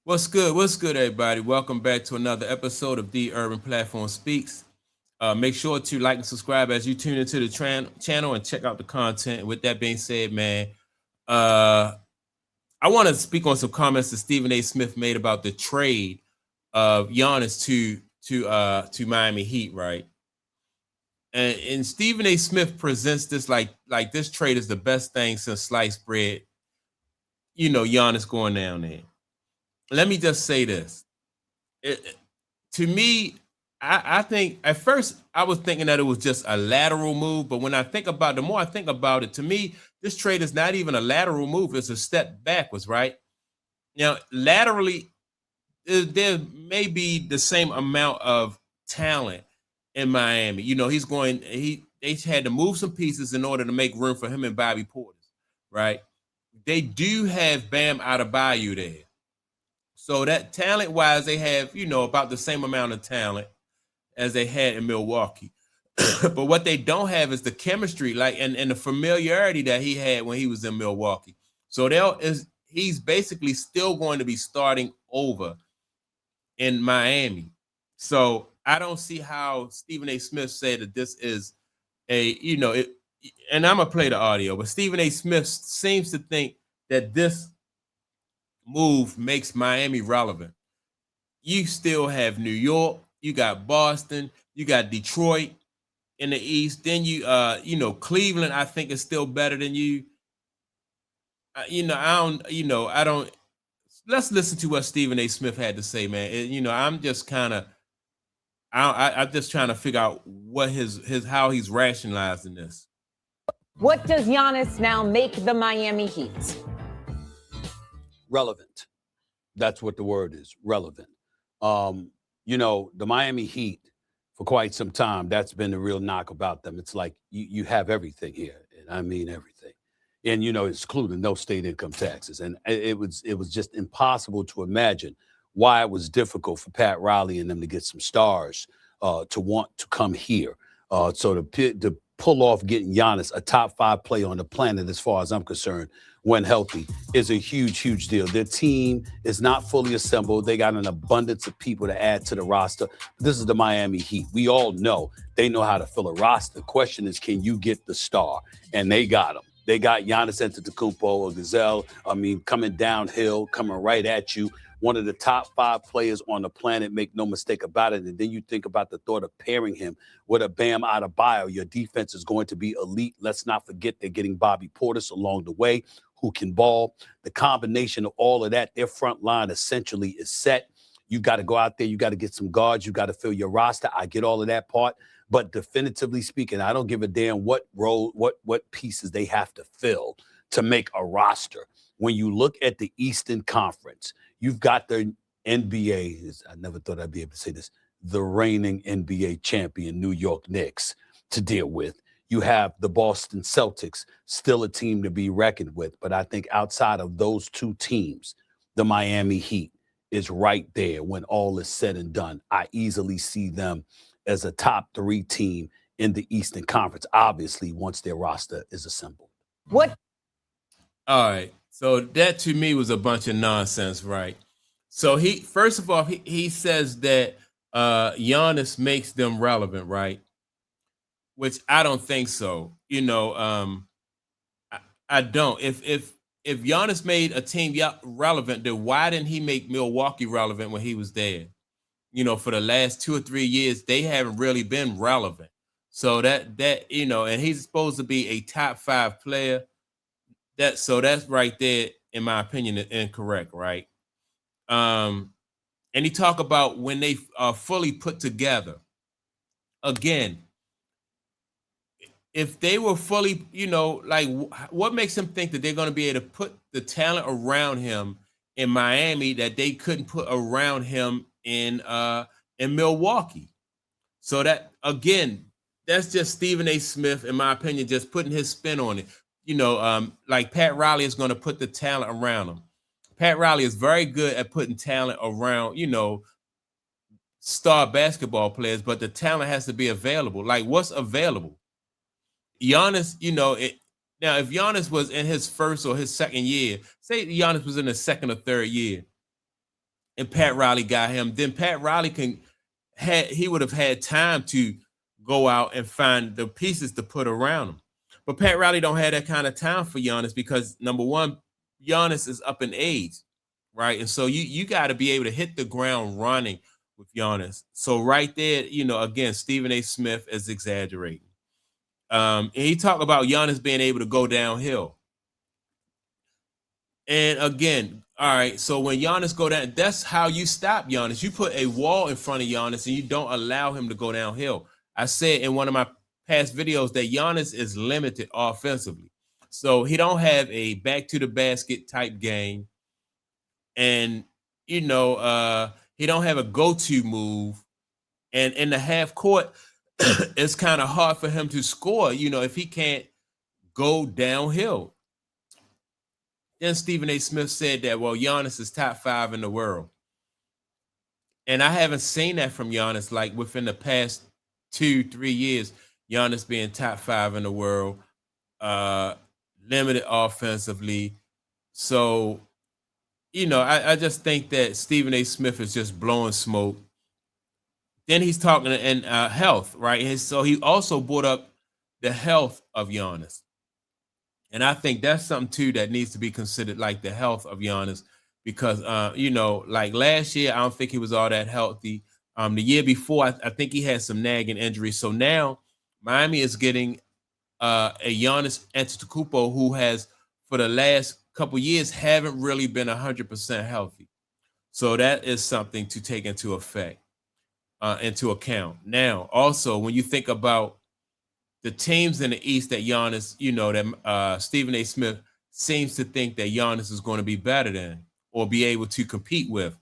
What's good? What's good, everybody? Welcome back to another episode of The Urban Platform Speaks. Make sure to like and subscribe as you tune into the channel and check out the content. And with that being said, man, uh, I want to speak on some comments that Stephen A. Smith made about the trade of Giannis to Miami Heat, right? And Stephen A. Smith presents this like this trade is the best thing since sliced bread. Giannis going down there. Let me just say this. To me, I think at first I was thinking that it was just a lateral move, but when I think about the more I think about it, to me, this trade is not even a lateral move, it's a step backwards, right? Now, laterally, there may be the same amount of talent in Miami. They had to move some pieces in order to make room for him and Bobby Portis, right? They do have Bam Adebayo there. So that talent wise, they have, about the same amount of talent as they had in Milwaukee. But what they don't have is the chemistry, and the familiarity that he had when he was in Milwaukee. So he's basically still going to be starting over in Miami. So I don't see how Stephen A. Smith said that this is and I'm gonna play the audio, but Stephen A. Smith seems to think that this move makes Miami relevant. You still have New York, you got Boston, you got Detroit in the East. Then Cleveland, I think is still better than you. I don't. Let's listen to what Stephen A. Smith had to say, man. I'm just kind of, I'm just trying to figure out what his how he's rationalizing this. What does Giannis now make the Miami Heat? Relevant. That's what the word is, relevant. The Miami Heat, for quite some time, that's been the real knock about them. It's like you have everything here, and I mean everything. And, it's including no state income taxes. And it was just impossible to imagine why it was difficult for Pat Riley and them to get some stars to want to come here. So to pull off getting Giannis, a top 5 player on the planet, as far as I'm concerned, when healthy, is a huge, huge deal. Their team is not fully assembled. They got an abundance of people to add to the roster. This is the Miami Heat. We all know they know how to fill a roster. The question is, can you get the star? And they got him. They got Giannis Antetokounmpo or Gazelle. Coming downhill, coming right at you. One of the top 5 players on the planet, make no mistake about it. And then you think about the thought of pairing him with a Bam Adebayo. Your defense is going to be elite. Let's not forget they're getting Bobby Portis along the way, who can ball. The combination of all of that, their front line essentially is set. You got to go out there. You got to get some guards. You got to fill your roster. I get all of that part. But definitively speaking, I don't give a damn what role, what pieces they have to fill to make a roster. When you look at the Eastern Conference, you've got the NBA, I never thought I'd be able to say this, the reigning NBA champion New York Knicks to deal with. You have the Boston Celtics, still a team to be reckoned with. But I think outside of those two teams, the Miami Heat is right there when all is said and done. I easily see them as a top 3 team in the Eastern Conference, obviously, once their roster is assembled. What? All right. So that to me was a bunch of nonsense, right? So first of all, he says that Giannis makes them relevant, right? Which I don't think so. I don't. If Giannis made a team relevant, then why didn't he make Milwaukee relevant when he was there? For the last 2 or 3 years, they haven't really been relevant. So that and he's supposed to be a top 5 player. That's right there, in my opinion, incorrect, right? And he talk about when they are fully put together. Again, if they were fully, what makes him think that they're going to be able to put the talent around him in Miami that they couldn't put around him in Milwaukee? So that, again, that's just Stephen A. Smith, in my opinion, just putting his spin on it. Like Pat Riley is going to put the talent around him. Pat Riley is very good at putting talent around, star basketball players, but the talent has to be available. Like, what's available? Giannis, now if Giannis was in his first or his second year, say Giannis was in his second or third year, and Pat Riley got him, then Pat Riley he would have had time to go out and find the pieces to put around him. But Pat Riley don't have that kind of time for Giannis because number one, Giannis is up in age, right? And so you got to be able to hit the ground running with Giannis. So right there, again, Stephen A. Smith is exaggerating. And he talked about Giannis being able to go downhill. And again, all right, so when Giannis go down, that's how you stop Giannis. You put a wall in front of Giannis and you don't allow him to go downhill. I said in one of my past videos that Giannis is limited offensively. So he don't have a back to the basket type game. And, he don't have a go-to move. And in the half court, it's kind of hard for him to score, if he can't go downhill. Then Stephen A. Smith said that, well, Giannis is top 5 in the world. And I haven't seen that from Giannis, like within the past 2-3 years, Giannis being top 5 in the world, limited offensively. So, I just think that Stephen A. Smith is just blowing smoke. Then he's talking in health, right? And so he also brought up the health of Giannis. And I think that's something too that needs to be considered, like the health of Giannis, because like last year, I don't think he was all that healthy. The year before, I think he had some nagging injuries. So now Miami is getting a Giannis Antetokounmpo who has, for the last couple years, haven't really been 100% healthy. So that is something to take into account. Now, also, when you think about the teams in the East that Giannis, that Stephen A. Smith seems to think that Giannis is going to be better than or be able to compete with.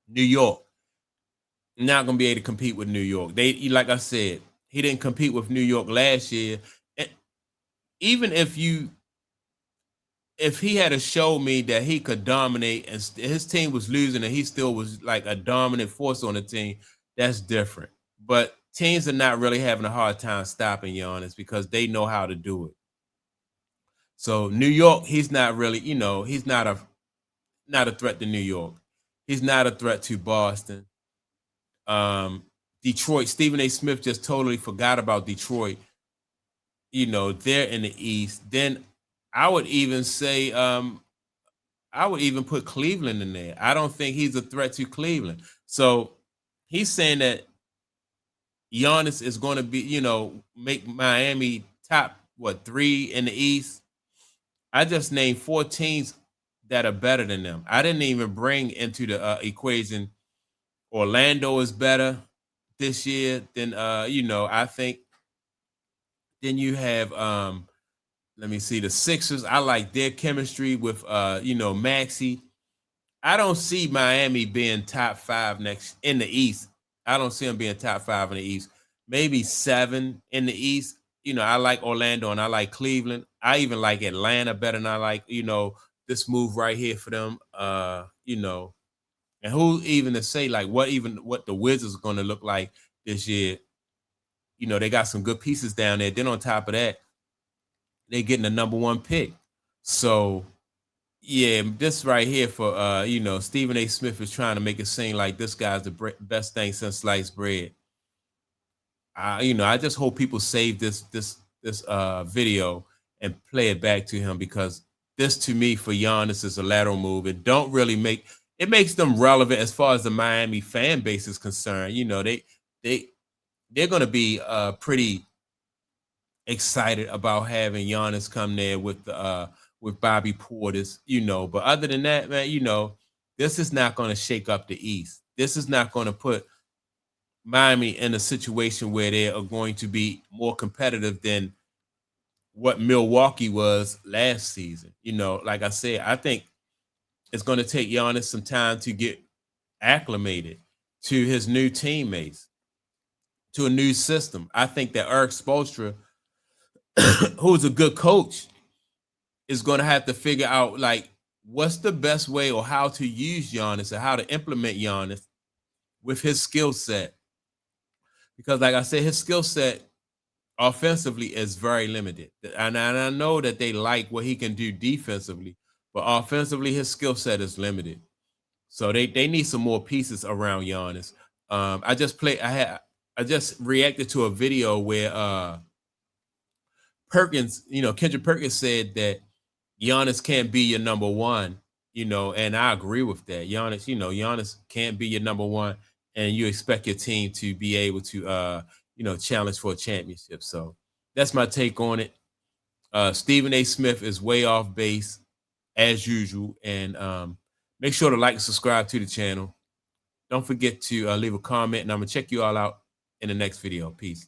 New York, not going to be able to compete with New York. Like I said, he didn't compete with New York last year. And even if he had to show me that he could dominate and his team was losing and he still was like a dominant force on the team, that's different. But teams are not really having a hard time stopping Giannis because they know how to do it. So New York, he's not really, he's not a threat to New York. He's not a threat to Boston. Detroit, Stephen A. Smith just totally forgot about Detroit. They're in the East. Then I would even say, I would even put Cleveland in there. I don't think he's a threat to Cleveland. So he's saying that Giannis is going to be, make Miami top, 3 in the East. I just named 4 teams that are better than them. I didn't even bring into the equation Orlando is better this year than, I think. Then you have, let me see, the Sixers. I like their chemistry with, Maxey. I don't see Miami being top 5 next in the East. I don't see them being top 5 in the East. Maybe 7 in the East. I like Orlando and I like Cleveland. I even like Atlanta better than I like, this move right here for them. And who even to say like what the Wizards are going to look like this year. They got some good pieces down there. Then on top of that, they're getting the number 1 pick. So yeah, this right here for Stephen A. Smith is trying to make it seem like this guy's the best thing since sliced bread. I just hope people save this video and play it back to him, because this to me for Giannis is a lateral move. It don't really makes them relevant as far as the Miami fan base is concerned. They're going to be pretty excited about having Giannis come there with Bobby Portis, But other than that, man, this is not going to shake up the East. This is not going to put Miami in a situation where they are going to be more competitive than what Milwaukee was last season. Like I said, I think it's going to take Giannis some time to get acclimated to his new teammates, to a new system. I think that Eric Spoelstra, who's a good coach, is going to have to figure out like what's the best way or how to use Giannis and how to implement Giannis with his skill set. Because like I said, his skill set offensively is very limited. And I know that they like what he can do defensively, but offensively, his skill set is limited. So they need some more pieces around Giannis. I just reacted to a video where Perkins, Kendrick Perkins said that Giannis can't be your number one, and I agree with that. Giannis can't be your number one, and you expect your team to be able to challenge for a championship. So that's my take on it. Stephen A. Smith is way off base as usual, and make sure to like and subscribe to the channel. Don't forget to leave a comment, and I'm gonna check you all out in the next video. Peace.